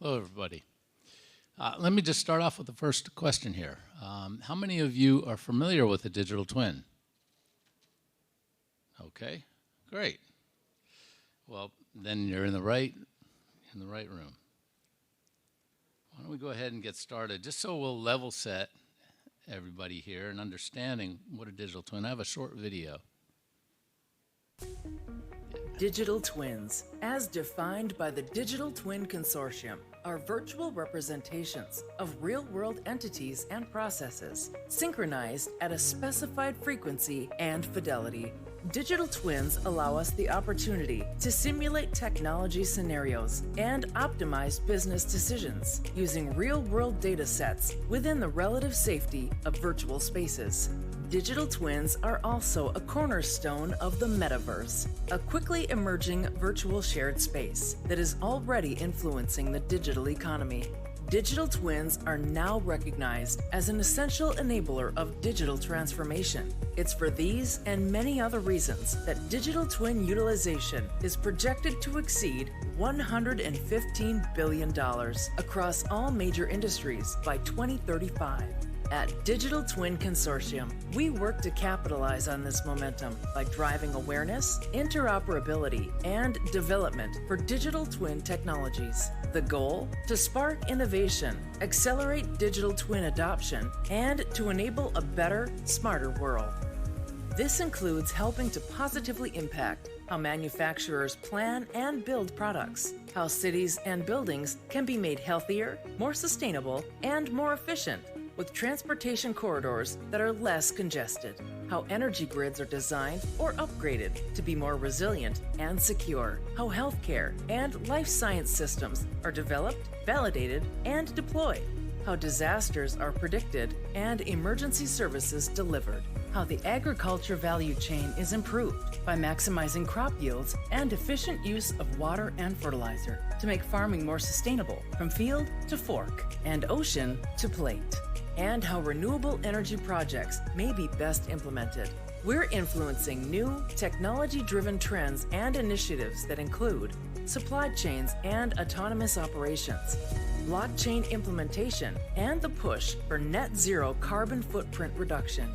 Hello, everybody. Let me just start off with the first question here. How many of you are familiar with a digital twin? Okay, great. Well, then you're in the right room. Why don't we go ahead and get started, just so we'll level set everybody here in understanding what a digital twin. I have a short video. Digital twins, as defined by the Digital Twin Consortium, are virtual representations of real-world entities and processes, synchronized at a specified frequency and fidelity. Digital twins allow us the opportunity to simulate technology scenarios and optimize business decisions using real-world data sets within the relative safety of virtual spaces. Digital twins are also a cornerstone of the metaverse, a quickly emerging virtual shared space that is already influencing the digital economy. Digital twins are now recognized as an essential enabler of digital transformation. It's for these and many other reasons that digital twin utilization is projected to exceed $115 billion across all major industries by 2035. At Digital Twin Consortium, we work to capitalize on this momentum by driving awareness, interoperability, and development for digital twin technologies. The goal? To spark innovation, accelerate digital twin adoption, and to enable a better, smarter world. This includes helping to positively impact how manufacturers plan and build products, how cities and buildings can be made healthier, more sustainable, and more efficient, with transportation corridors that are less congested, how energy grids are designed or upgraded to be more resilient and secure, how healthcare and life science systems are developed, validated, and deployed, how disasters are predicted and emergency services delivered, how the agriculture value chain is improved by maximizing crop yields and efficient use of water and fertilizer to make farming more sustainable from field to fork and ocean to plate, and how renewable energy projects may be best implemented. We're influencing new, technology-driven trends and initiatives that include supply chains and autonomous operations, blockchain implementation, and the push for net zero carbon footprint reduction.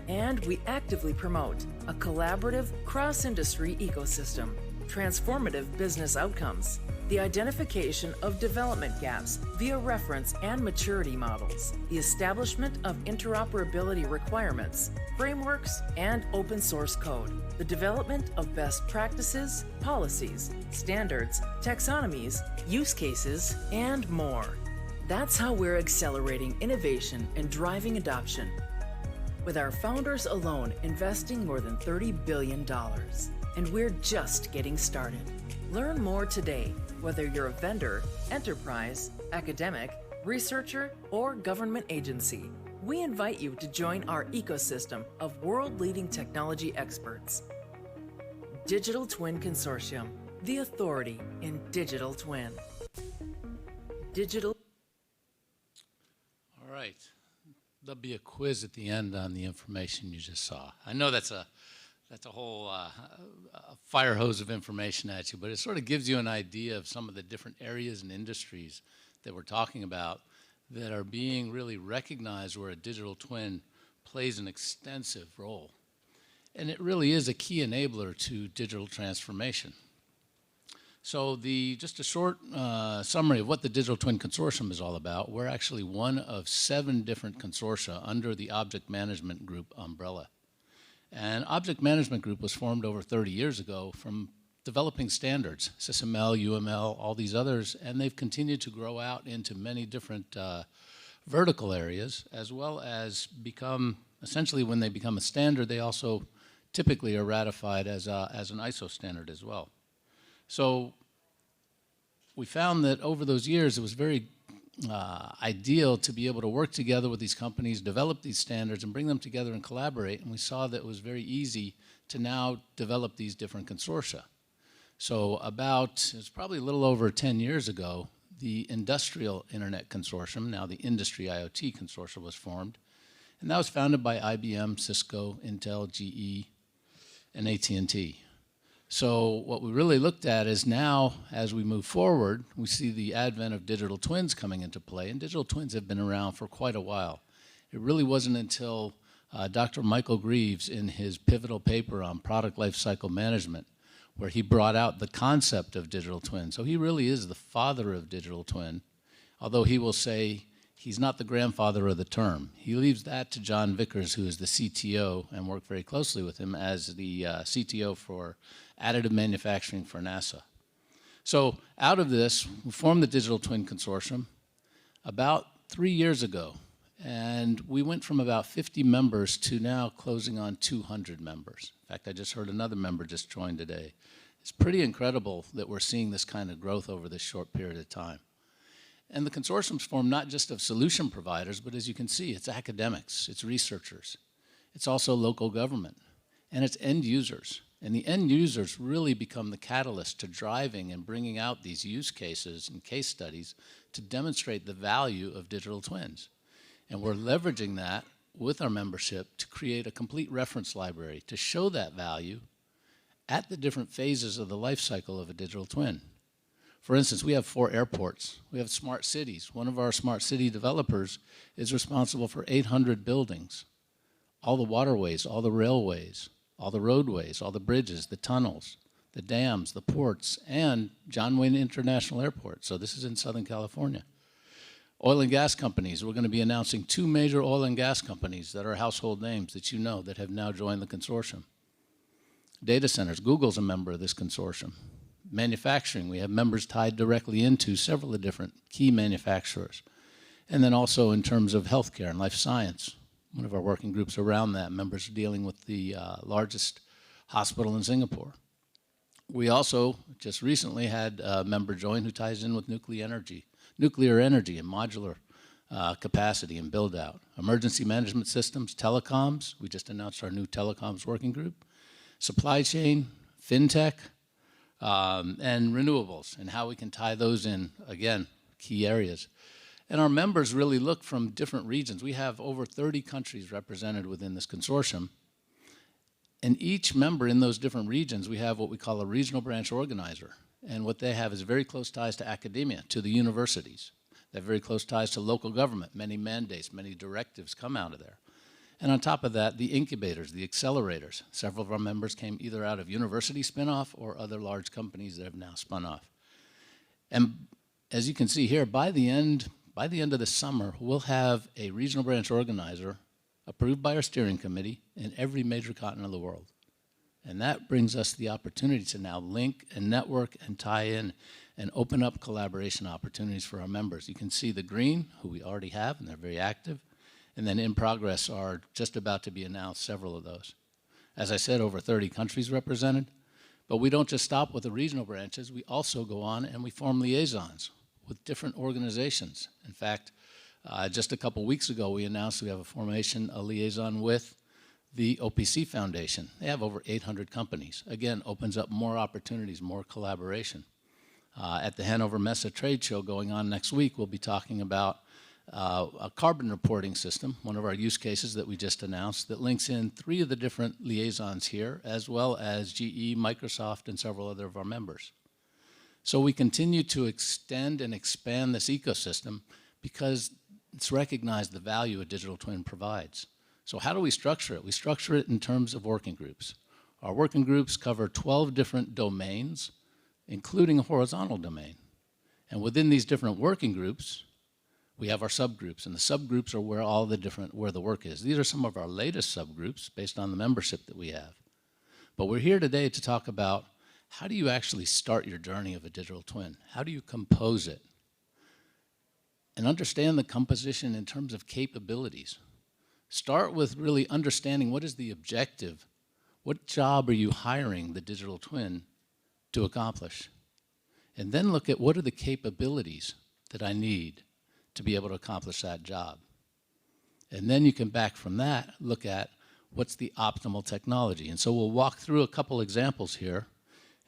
And we actively promote a collaborative cross-industry ecosystem, transformative business outcomes, the identification of development gaps via reference and maturity models, the establishment of interoperability requirements, frameworks, and open source code, the development of best practices, policies, standards, taxonomies, use cases, and more. That's how we're accelerating innovation and driving adoption, with our founders alone investing more than $30 billion. And we're just getting started. Learn more today, whether you're a vendor, enterprise, academic, researcher, or government agency. We invite you to join our ecosystem of world-leading technology experts. Digital Twin Consortium, the authority in digital twin. Digital. All right. There'll be a quiz at the end on the information you just saw. I know that's a whole fire hose of information at you, but it sort of gives you an idea of some of the different areas and industries that we're talking about that are being really recognized where a digital twin plays an extensive role. And it really is a key enabler to digital transformation. So just a short summary of what the Digital Twin Consortium is all about. We're actually one of 7 different consortia under the Object Management Group umbrella. And Object Management Group was formed over 30 years ago from developing standards, SysML, UML, all these others, and they've continued to grow out into many different vertical areas, as well as become, essentially when they become a standard, they also typically are ratified as an ISO standard as well. So we found that over those years, it was very ideal to be able to work together with these companies, develop these standards, and bring them together and collaborate. And we saw that it was very easy to now develop these different consortia. So it's probably a little over 10 years ago, the Industrial Internet Consortium, now the Industry IoT Consortium, was formed. And that was founded by IBM, Cisco, Intel, GE, and AT&T. So what we really looked at is now, as we move forward, we see the advent of digital twins coming into play, and digital twins have been around for quite a while. It really wasn't until Dr. Michael Greaves, in his pivotal paper on product life cycle management, where he brought out the concept of digital twin. So he really is the father of digital twin, although he will say he's not the grandfather of the term. He leaves that to John Vickers, who is the CTO, and worked very closely with him as the CTO for additive manufacturing for NASA. So out of this, we formed the Digital Twin Consortium about 3 years ago. And we went from about 50 members to now closing on 200 members. In fact, I just heard another member just joined today. It's pretty incredible that we're seeing this kind of growth over this short period of time. And the consortium's formed not just of solution providers, but as you can see, it's academics, it's researchers, it's also local government, and it's end users. And the end users really become the catalyst to driving and bringing out these use cases and case studies to demonstrate the value of digital twins. And we're leveraging that with our membership to create a complete reference library to show that value at the different phases of the life cycle of a digital twin. For instance, we have 4 airports. We have smart cities. One of our smart city developers is responsible for 800 buildings, all the waterways, all the railways, all the roadways, all the bridges, the tunnels, the dams, the ports, and John Wayne International Airport. So this is in Southern California. Oil and gas companies, we're going to be announcing 2 major oil and gas companies that are household names that you know that have now joined the consortium. Data centers, Google's a member of this consortium. Manufacturing, we have members tied directly into several of the different key manufacturers. And then also in terms of healthcare and life science, one of our working groups around that, members dealing with the largest hospital in Singapore. We also just recently had a member join who ties in with nuclear energy and modular capacity and build out. Emergency management systems, telecoms, we just announced our new telecoms working group. Supply chain, fintech, and renewables, and how we can tie those in, again, key areas. And our members really look from different regions. We have over 30 countries represented within this consortium. And each member in those different regions, we have what we call a regional branch organizer. And what they have is very close ties to academia, to the universities. They have very close ties to local government. Many mandates, many directives come out of there. And on top of that, the incubators, the accelerators. Several of our members came either out of university spinoff or other large companies that have now spun off. And as you can see here, by the end of the summer, we'll have a regional branch organizer approved by our steering committee in every major continent of the world. And that brings us the opportunity to now link and network and tie in and open up collaboration opportunities for our members. You can see the green, who we already have, and they're very active. And then in progress are just about to be announced several of those. As I said, over 30 countries represented. But we don't just stop with the regional branches. We also go on and we form liaisons with different organizations. In fact, just a couple weeks ago, we announced we have a liaison with the OPC Foundation. They have over 800 companies. Again, opens up more opportunities, more collaboration. At the Hanover Messe trade show going on next week, we'll be talking about a carbon reporting system, one of our use cases that we just announced, that links in 3 of the different liaisons here, as well as GE, Microsoft, and several other of our members. So we continue to extend and expand this ecosystem because it's recognized the value a digital twin provides. So how do we structure it? We structure it in terms of working groups. Our working groups cover 12 different domains, including a horizontal domain. And within these different working groups, we have our subgroups, and the subgroups are where the work is. These are some of our latest subgroups based on the membership that we have. But we're here today to talk about how do you actually start your journey of a digital twin? How do you compose it? And understand the composition in terms of capabilities. Start with really understanding what is the objective. What job are you hiring the digital twin to accomplish? And then look at what are the capabilities that I need to be able to accomplish that job. And then you can back from that, look at what's the optimal technology. And so we'll walk through a couple examples here,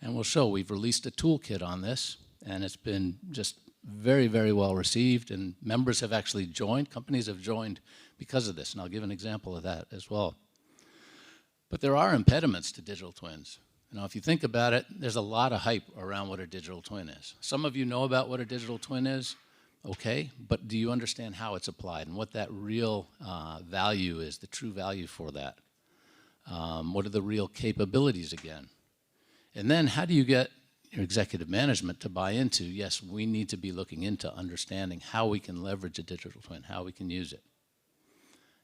and we'll show we've released a toolkit on this, and it's been just very, very well received, and members have actually joined, companies have joined because of this, and I'll give an example of that as well. But there are impediments to digital twins. Now, if you think about it, there's a lot of hype around what a digital twin is. Some of you know about what a digital twin is, okay, but do you understand how it's applied and what that real value is, the true value for that? What are the real capabilities again? And then how do you get your executive management to buy into, yes, we need to be looking into understanding how we can leverage a digital twin, how we can use it.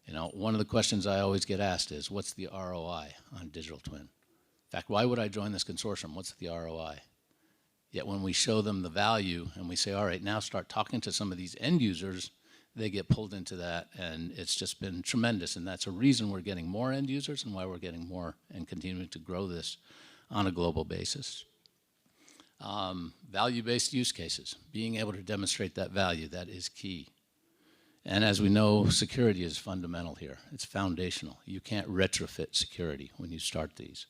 You know, one of the questions I always get asked is, what's the ROI on digital twin? In fact, why would I join this consortium? What's the ROI? Yet when we show them the value and we say, all right, now start talking to some of these end users, they get pulled into that, and it's just been tremendous. And that's a reason we're getting more end users and why we're getting more and continuing to grow this on a global basis. Value-based use cases, being able to demonstrate that value, that is key. And as we know, security is fundamental here. It's foundational. You can't retrofit security when you start these.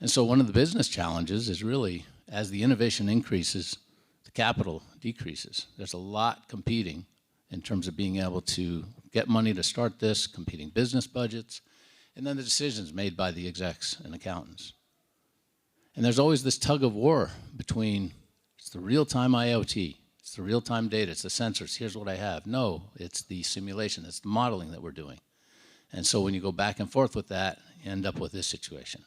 And so one of the business challenges is really, as the innovation increases, the capital decreases. There's a lot competing in terms of being able to get money to start this, competing business budgets, and then the decisions made by the execs and accountants. And there's always this tug of war between, it's the real-time IoT, it's the real-time data, it's the sensors, here's what I have. No, it's the simulation, it's the modeling that we're doing. And so when you go back and forth with that, you end up with this situation.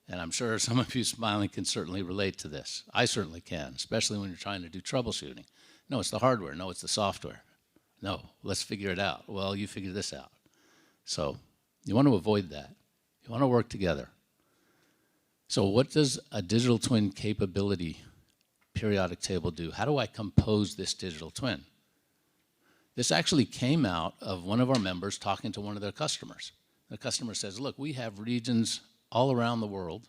And I'm sure some of you smiling can certainly relate to this. I certainly can, especially when you're trying to do troubleshooting. No, it's the hardware. No, it's the software. No, let's figure it out. Well, you figure this out. So you want to avoid that. You want to work together. So what does a digital twin capability periodic table do? How do I compose this digital twin? This actually came out of one of our members talking to one of their customers. The customer says, look, we have regions all around the world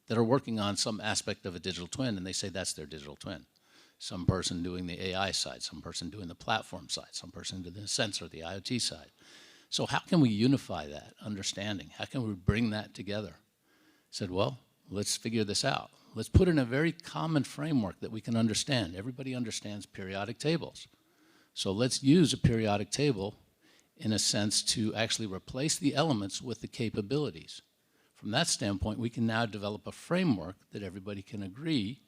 that are working on some aspect of a digital twin, and they say that's their digital twin. Some person doing the AI side, some person doing the platform side, some person doing the sensor, the IoT side. So how can we unify that understanding? How can we bring that together? I said, well, let's figure this out. Let's put in a very common framework that we can understand. Everybody understands periodic tables. So let's use a periodic table in a sense to actually replace the elements with the capabilities. From that standpoint, we can now develop a framework that everybody can agree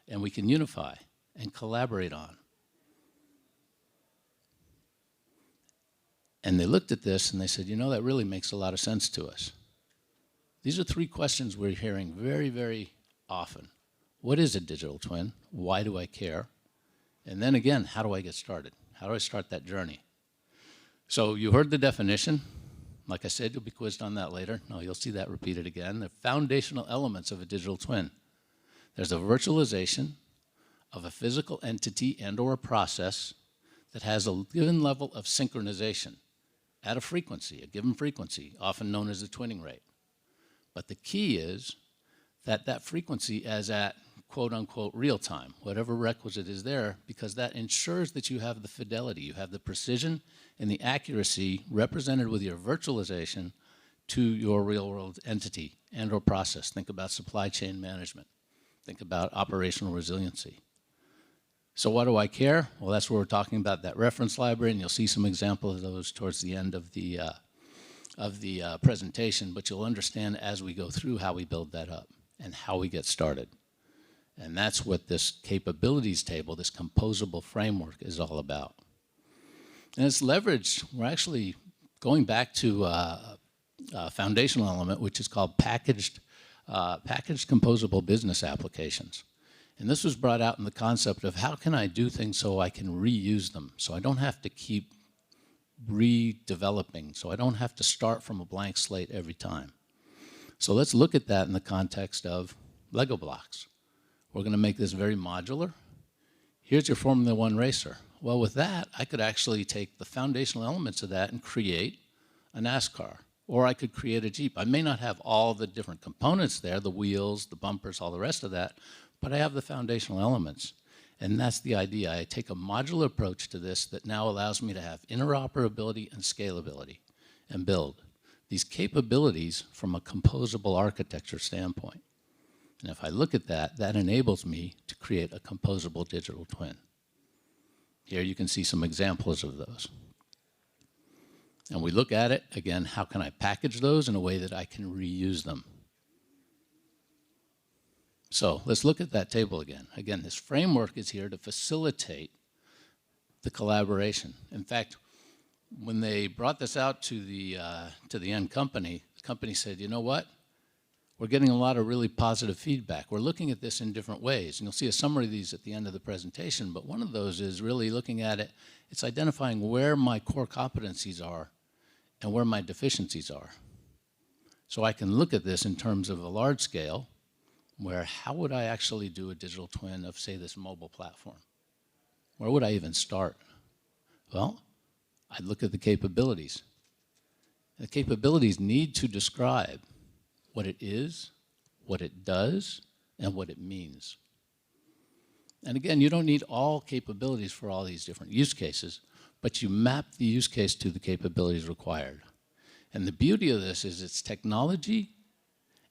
and we can unify and collaborate on. And they looked at this and they said, you know, that really makes a lot of sense to us. These are three questions we're hearing very, very often. What is a digital twin? Why do I care? And then again, how do I get started? How do I start that journey? So you heard the definition. Like I said, you'll be quizzed on that later. No, you'll see that repeated again. The foundational elements of a digital twin. There's a virtualization of a physical entity and or a process that has a given level of synchronization at a given frequency, often known as the twinning rate. But the key is that that frequency is at quote unquote real time, whatever requisite is there, because that ensures that you have the fidelity, you have the precision and the accuracy represented with your virtualization to your real world entity and or process. Think about supply chain management. Think about operational resiliency. So why do I care? Well, that's where we're talking about that reference library, and you'll see some examples of those towards the end of the presentation, but you'll understand as we go through how we build that up and how we get started. And that's what this capabilities table, this composable framework is all about. And it's leveraged, we're actually going back to a foundational element, which is called packaged composable business applications. And this was brought out in the concept of how can I do things so I can reuse them, so I don't have to keep redeveloping, so I don't have to start from a blank slate every time. So let's look at that in the context of Lego blocks. We're going to make this very modular. Here's your Formula One racer. Well, with that, I could actually take the foundational elements of that and create a NASCAR. Or I could create a Jeep. I may not have all the different components there, the wheels, the bumpers, all the rest of that, but I have the foundational elements. And that's the idea. I take a modular approach to this that now allows me to have interoperability and scalability and build these capabilities from a composable architecture standpoint. And if I look at that, that enables me to create a composable digital twin. Here you can see some examples of those. And we look at it, again, how can I package those in a way that I can reuse them? So let's look at that table again. Again, this framework is here to facilitate the collaboration. In fact, when they brought this out to the end company, the company said, you know what? We're getting a lot of really positive feedback. We're looking at this in different ways. And you'll see a summary of these at the end of the presentation, but one of those is really looking at it, it's identifying where my core competencies are and where my deficiencies are. So I can look at this in terms of a large scale, where how would I actually do a digital twin of, say, this mobile platform? Where would I even start? Well, I'd look at the capabilities. The capabilities need to describe what it is, what it does, and what it means. And again, you don't need all capabilities for all these different use cases, but you map the use case to the capabilities required. And the beauty of this is it's technology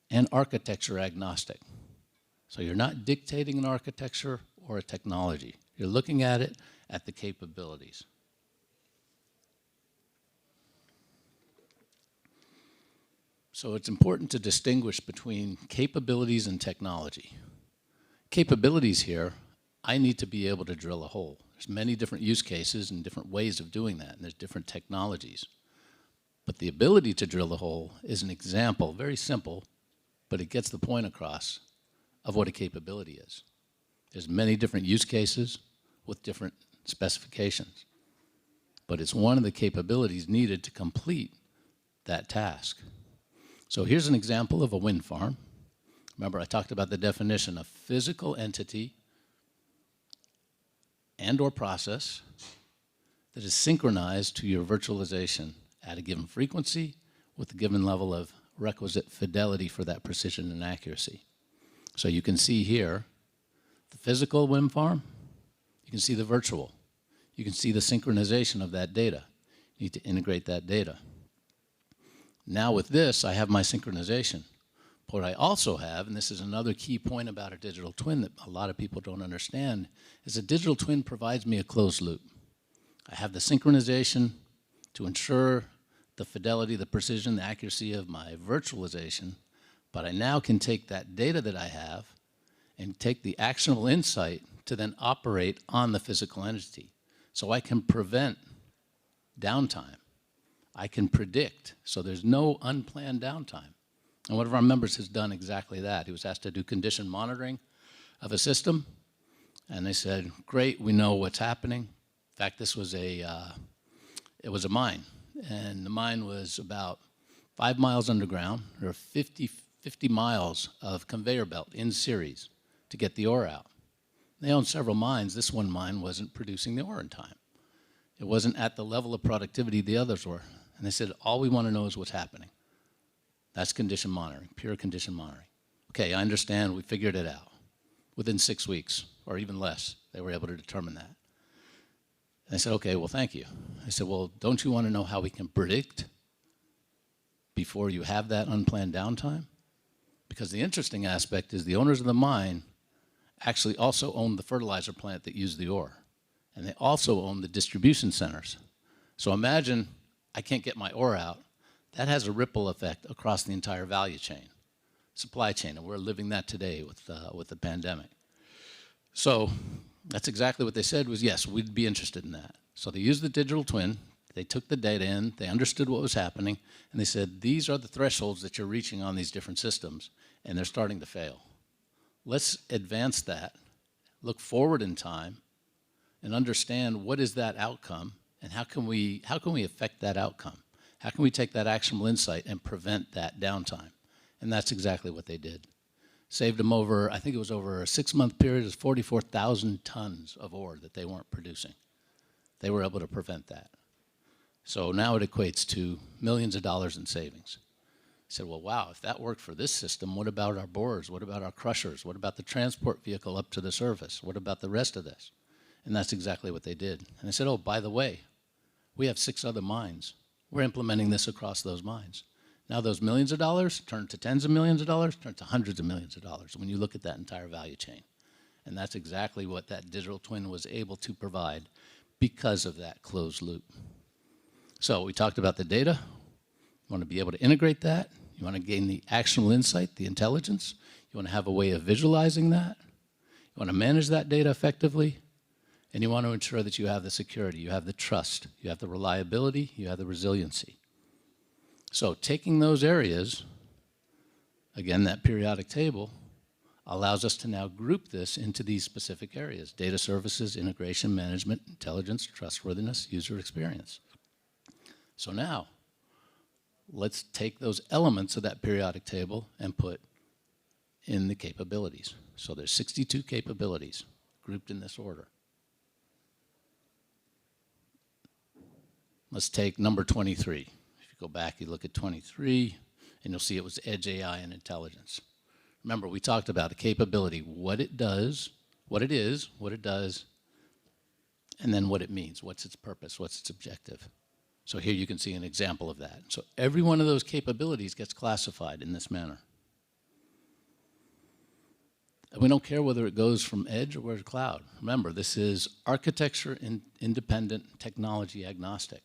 and architecture agnostic. So you're not dictating an architecture or a technology. You're looking at it at the capabilities. So it's important to distinguish between capabilities and technology. Capabilities here, I need to be able to drill a hole. There's many different use cases and different ways of doing that, and there's different technologies. But the ability to drill a hole is an example, very simple, but it gets the point across of what a capability is. There's many different use cases with different specifications, but it's one of the capabilities needed to complete that task. So here's an example of a wind farm. Remember, I talked about the definition of physical entity and or process that is synchronized to your virtualization at a given frequency with a given level of requisite fidelity for that precision and accuracy. So you can see here the physical wind farm, you can see the virtual, you can see the synchronization of that data. You need to integrate that data. Now with this, I have my synchronization. What I also have, and this is another key point about a digital twin that a lot of people don't understand, is a digital twin provides me a closed loop. I have the synchronization to ensure the fidelity, the precision, the accuracy of my virtualization, but I now can take that data that I have and take the actionable insight to then operate on the physical entity. So I can prevent downtime. I can predict, so there's no unplanned downtime. And one of our members has done exactly that. He was asked to do condition monitoring of a system, and they said, great, we know what's happening. In fact, this was it was a mine, and the mine was about 5 miles underground. There were 50 miles of conveyor belt in series to get the ore out. They owned several mines. This one mine wasn't producing the ore in time. It wasn't at the level of productivity the others were. And they said, all we want to know is what's happening. That's condition monitoring, pure condition monitoring. Okay, I understand, we figured it out. Within 6 weeks, or even less, they were able to determine that. And I said, okay, well, thank you. I said, well, don't you want to know how we can predict before you have that unplanned downtime? Because the interesting aspect is the owners of the mine actually also own the fertilizer plant that used the ore. And they also own the distribution centers. So imagine I can't get my ore out. That has a ripple effect across the entire value chain, supply chain, and we're living that today with the pandemic. So that's exactly what they said was, yes, we'd be interested in that. So they used the digital twin, they took the data in, they understood what was happening, and they said, these are the thresholds that you're reaching on these different systems, and they're starting to fail. Let's advance that, look forward in time, and understand what is that outcome, and how can we affect that outcome? How can we take that actionable insight and prevent that downtime? And that's exactly what they did. Saved them over, I think it was over a 6-month period, it was 44,000 tons of ore that they weren't producing. They were able to prevent that. So now it equates to millions of dollars in savings. I said, well, wow, if that worked for this system, what about our borers? What about our crushers? What about the transport vehicle up to the surface? What about the rest of this? And that's exactly what they did. And I said, oh, by the way, we have 6 other mines. We're implementing this across those mines. Now those millions of dollars turn to tens of millions of dollars, turn to hundreds of millions of dollars when you look at that entire value chain. And that's exactly what that digital twin was able to provide because of that closed loop. So we talked about the data. You want to be able to integrate that. You want to gain the actionable insight, the intelligence. You want to have a way of visualizing that. You want to manage that data effectively. And you want to ensure that you have the security, you have the trust, you have the reliability, you have the resiliency. So taking those areas, again, that periodic table, allows us to now group this into these specific areas: data services, integration, management, intelligence, trustworthiness, user experience. So now, let's take those elements of that periodic table and put in the capabilities. So there's 62 capabilities grouped in this order. Let's take number 23. If you go back, you look at 23, and you'll see it was Edge AI and intelligence. Remember, we talked about the capability, what it does, what it is, what it does, and then what it means, what's its purpose, what's its objective. So here you can see an example of that. So every one of those capabilities gets classified in this manner. And we don't care whether it goes from edge or to cloud. Remember, this is architecture independent, technology agnostic.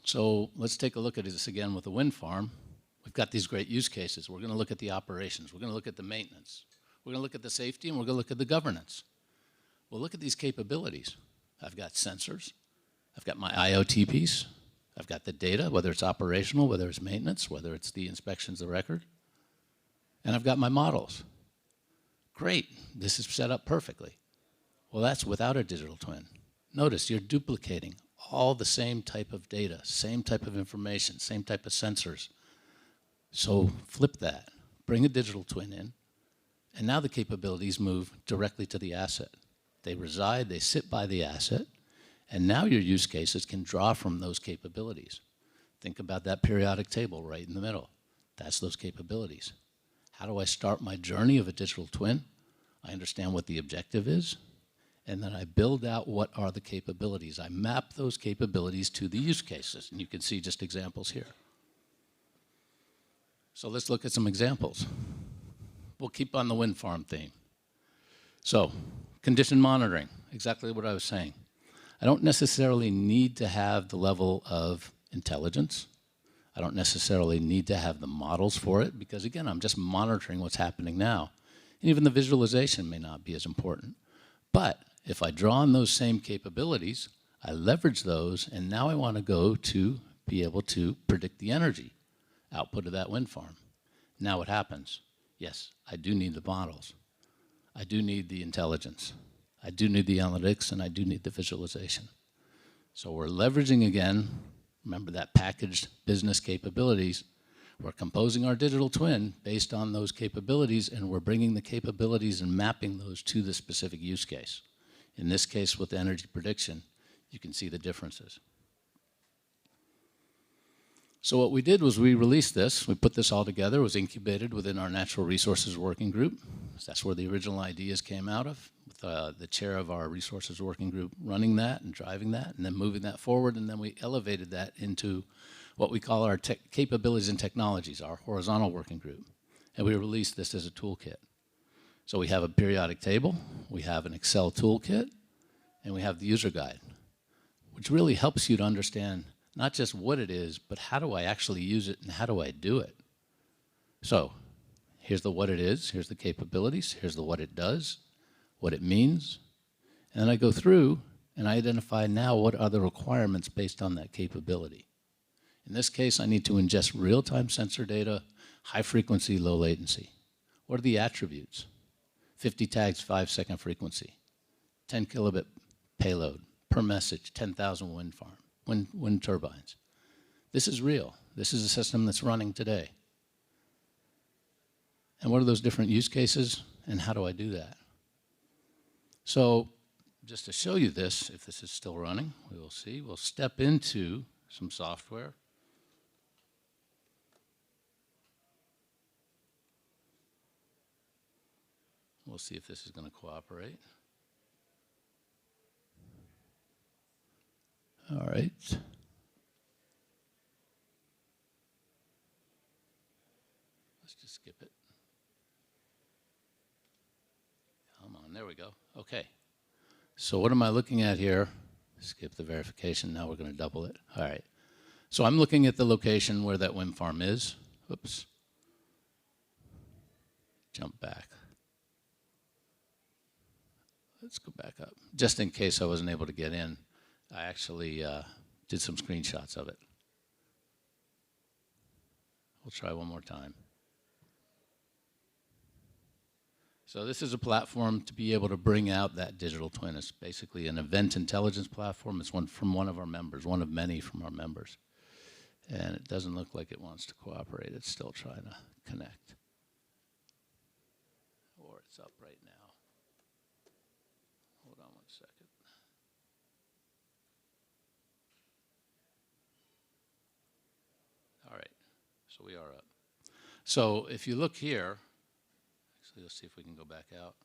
So let's take a look at this again with a wind farm. We've got these great use cases. We're going to look at the operations. We're going to look at the maintenance. We're going to look at the safety, and we're going to look at the governance. Well, look at these capabilities. I've got sensors. I've got my IoT piece. I've got the data, whether it's operational, whether it's maintenance, whether it's the inspections of record. And I've got my models. Great. This is set up perfectly. Well, that's without a digital twin. Notice you're duplicating all the same type of data, same type of information, same type of sensors. So flip that, bring a digital twin in, and now the capabilities move directly to the asset. They reside, they sit by the asset, and now your use cases can draw from those capabilities. Think about that periodic table right in the middle. That's those capabilities. How do I start my journey of a digital twin? I understand what the objective is, and then I build out what are the capabilities. I map those capabilities to the use cases, and you can see just examples here. So let's look at some examples. We'll keep on the wind farm theme. So, condition monitoring, exactly what I was saying. I don't necessarily need to have the level of intelligence. I don't necessarily need to have the models for it because, again, I'm just monitoring what's happening now. And even the visualization may not be as important. But if I draw on those same capabilities, I leverage those, and now I want to go to be able to predict the energy output of that wind farm. Now what happens? Yes, I do need the models. I do need the intelligence. I do need the analytics, and I do need the visualization. So we're leveraging again, remember that packaged business capabilities. We're composing our digital twin based on those capabilities, and we're bringing the capabilities and mapping those to the specific use case. In this case, with energy prediction, you can see the differences. So what we did was we released this. We put this all together. It was incubated within our Natural Resources Working Group. So that's where the original ideas came out of, with the chair of our Resources Working Group running that and driving that, and then moving that forward, and then we elevated that into what we call our capabilities and technologies, our horizontal working group. And we released this as a toolkit. So we have a periodic table, we have an Excel toolkit, and we have the user guide, which really helps you to understand not just what it is, but how do I actually use it and how do I do it? So here's the what it is, here's the capabilities, here's the what it does, what it means, and then I go through and I identify now what are the requirements based on that capability. In this case, I need to ingest real-time sensor data, high frequency, low latency. What are the attributes? 50 tags, 5-second frequency, 10 kilobit payload, per message, 10,000 wind turbines. This is real. This is a system that's running today. And what are those different use cases, and how do I do that? So just to show you this, if this is still running, we will see. We'll step into some software. We'll see if this is going to cooperate. All right. Let's just skip it. Come on, there we go. Okay. So what am I looking at here? Skip the verification. Now we're going to double it. All right. So I'm looking at the location where that wind farm is. Oops. Jump back. Let's go back up. Just in case I wasn't able to get in, I actually did some screenshots of it. We'll try one more time. So this is a platform to be able to bring out that digital twin. It's basically an event intelligence platform. It's one from one of our members, one of many from our members. And it doesn't look like it wants to cooperate. It's still trying to connect. Or it's up right now. Hold on 1 second. All right, so we are up. So if you look here, actually let's see if we can go back out.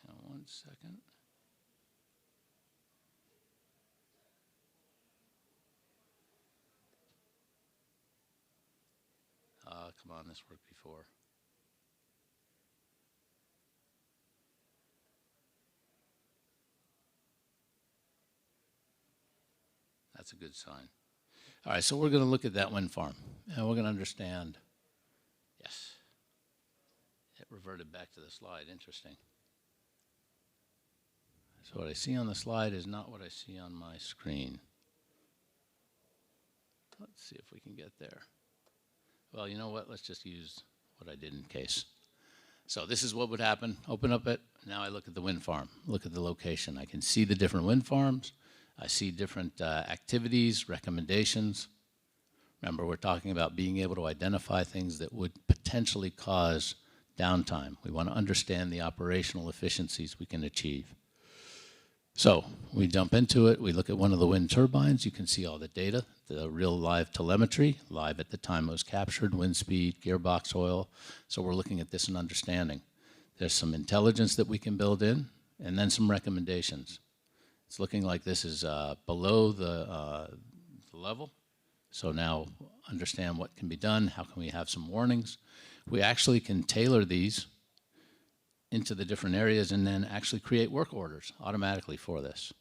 Hang on 1 second. Come on, this worked before. That's a good sign. All right, so we're going to look at that wind farm, and we're going to understand. Yes. It reverted back to the slide. Interesting. So what I see on the slide is not what I see on my screen. Let's see if we can get there. Well, you know what? Let's just use what I did in case. So this is what would happen. Open up it. Now I look at the wind farm. Look at the location. I can see the different wind farms. I see different activities, recommendations. Remember, we're talking about being able to identify things that would potentially cause downtime. We want to understand the operational efficiencies we can achieve. So we jump into it. We look at one of the wind turbines. You can see all the data, the real live telemetry, live at the time it was captured, wind speed, gearbox oil. So we're looking at this and understanding. There's some intelligence that we can build in, and then some recommendations. It's looking like this is below the level. So now understand what can be done, how can we have some warnings. We actually can tailor these into the different areas and then actually create work orders automatically for this.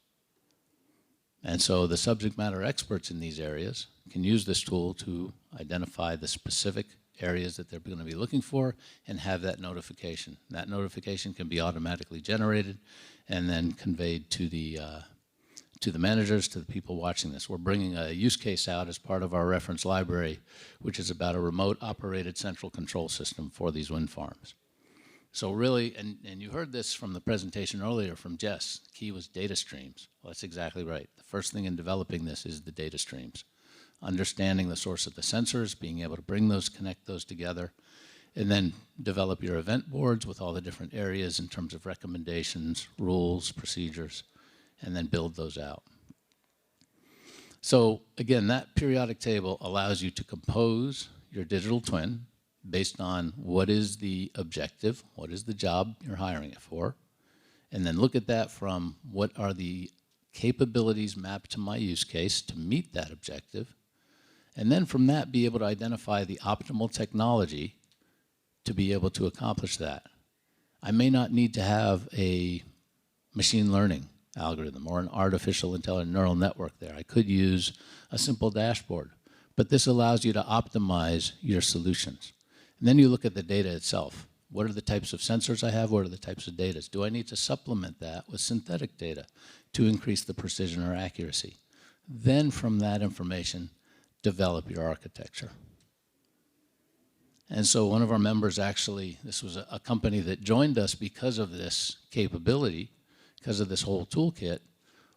And so the subject matter experts in these areas can use this tool to identify the specific areas that they're going to be looking for and have that notification. That notification can be automatically generated and then conveyed to the managers, to the people watching this. We're bringing a use case out as part of our reference library, which is about a remote operated central control system for these wind farms. So really, and you heard this from the presentation earlier from Jess, the key was data streams. Well, that's exactly right. The first thing in developing this is the data streams. Understanding the source of the sensors, being able to bring those, connect those together, and then develop your event boards with all the different areas in terms of recommendations, rules, procedures, and then build those out. So again, that periodic table allows you to compose your digital twin based on what is the objective, what is the job you're hiring it for, and then look at that from what are the capabilities mapped to my use case to meet that objective, and then from that be able to identify the optimal technology to be able to accomplish that. I may not need to have a machine learning algorithm or an artificial intelligent neural network there. I could use a simple dashboard, but this allows you to optimize your solutions. And then you look at the data itself. What are the types of sensors I have? What are the types of data? Do I need to supplement that with synthetic data to increase the precision or accuracy? Then from that information, develop your architecture. And so one of our members actually, this was a company that joined us because of this capability, because of this whole toolkit,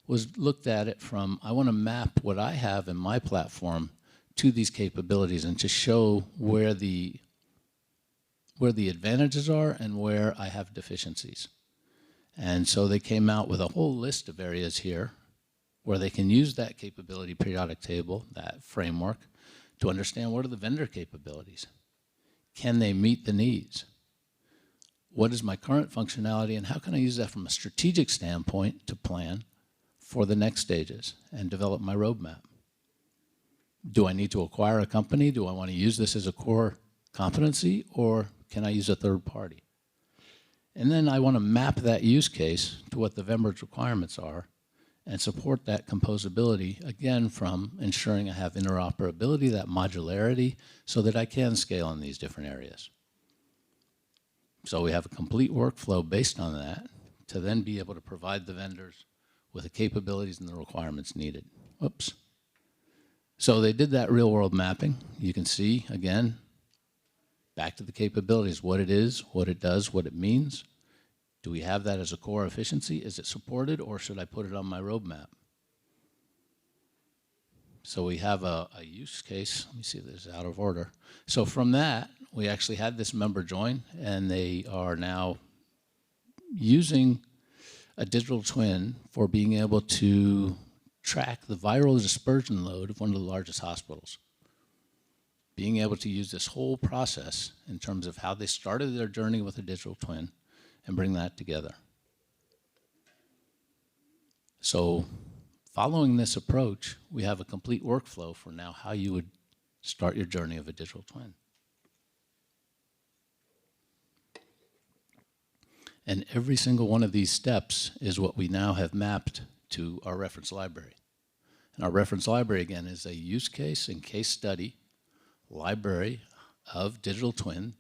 was looked at it from, I want to map what I have in my platform to these capabilities and to show where the advantages are and where I have deficiencies. And so they came out with a whole list of areas here where they can use that capability periodic table, that framework, to understand what are the vendor capabilities. Can they meet the needs? What is my current functionality and how can I use that from a strategic standpoint to plan for the next stages and develop my roadmap? Do I need to acquire a company? Do I want to use this as a core competency, or can I use a third party? And then I want to map that use case to what the vendor's requirements are and support that composability, again, from ensuring I have interoperability, that modularity, so that I can scale in these different areas. So we have a complete workflow based on that to then be able to provide the vendors with the capabilities and the requirements needed. Whoops. So they did that real world mapping. You can see, again, back to the capabilities, what it is, what it does, what it means. Do we have that as a core efficiency? Is it supported, or should I put it on my roadmap? So we have a use case. Let me see if this is out of order. So from that, we actually had this member join, and they are now using a digital twin for being able to track the viral dispersion load of one of the largest hospitals. Being able to use this whole process in terms of how they started their journey with a digital twin and bring that together. So following this approach, we have a complete workflow for now how you would start your journey of a digital twin. And every single one of these steps is what we now have mapped to our reference library. And our reference library, again, is a use case and case study library of digital twin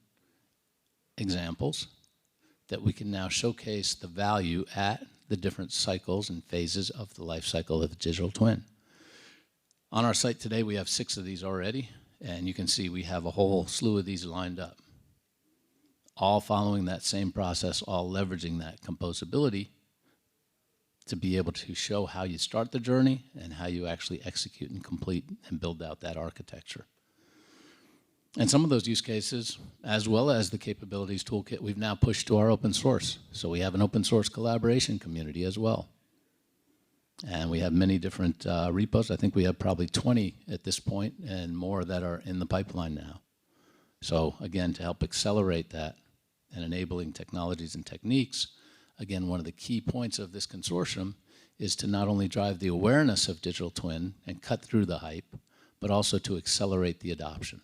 examples that we can now showcase the value at the different cycles and phases of the life cycle of the digital twin. On our site today, we have 6 of these already, and you can see we have a whole slew of these lined up, all following that same process, all leveraging that composability to be able to show how you start the journey and how you actually execute and complete and build out that architecture. And some of those use cases, as well as the capabilities toolkit, we've now pushed to our open source. So we have an open source collaboration community as well. And we have many different repos. I think we have probably 20 at this point and more that are in the pipeline now. So again, to help accelerate that and enabling technologies and techniques, again, one of the key points of this consortium is to not only drive the awareness of digital twin and cut through the hype, but also to accelerate the adoption.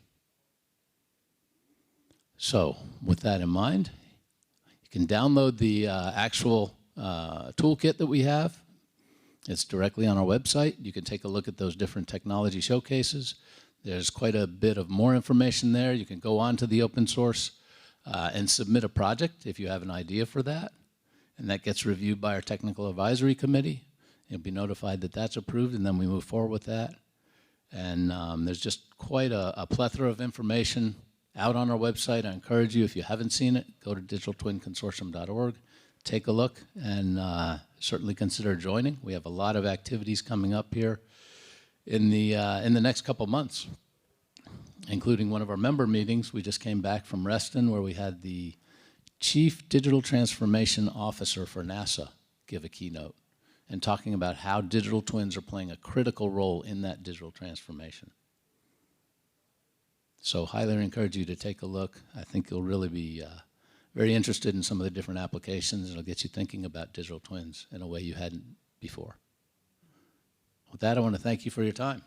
So with that in mind, you can download the actual toolkit that we have. It's directly on our website. You can take a look at those different technology showcases. There's quite a bit of more information there. You can go on to the open source and submit a project if you have an idea for that. And that gets reviewed by our technical advisory committee. You'll be notified that that's approved, and then we move forward with that. And there's just quite a plethora of information out on our website. I encourage you, if you haven't seen it, go to digitaltwinconsortium.org, take a look, and certainly consider joining. We have a lot of activities coming up here in the next couple months, including one of our member meetings. We just came back from Reston, where we had the Chief Digital Transformation Officer for NASA give a keynote and talking about how digital twins are playing a critical role in that digital transformation. So highly encourage you to take a look. I think you'll really be very interested in some of the different applications. It'll get you thinking about digital twins in a way you hadn't before. With that, I want to thank you for your time.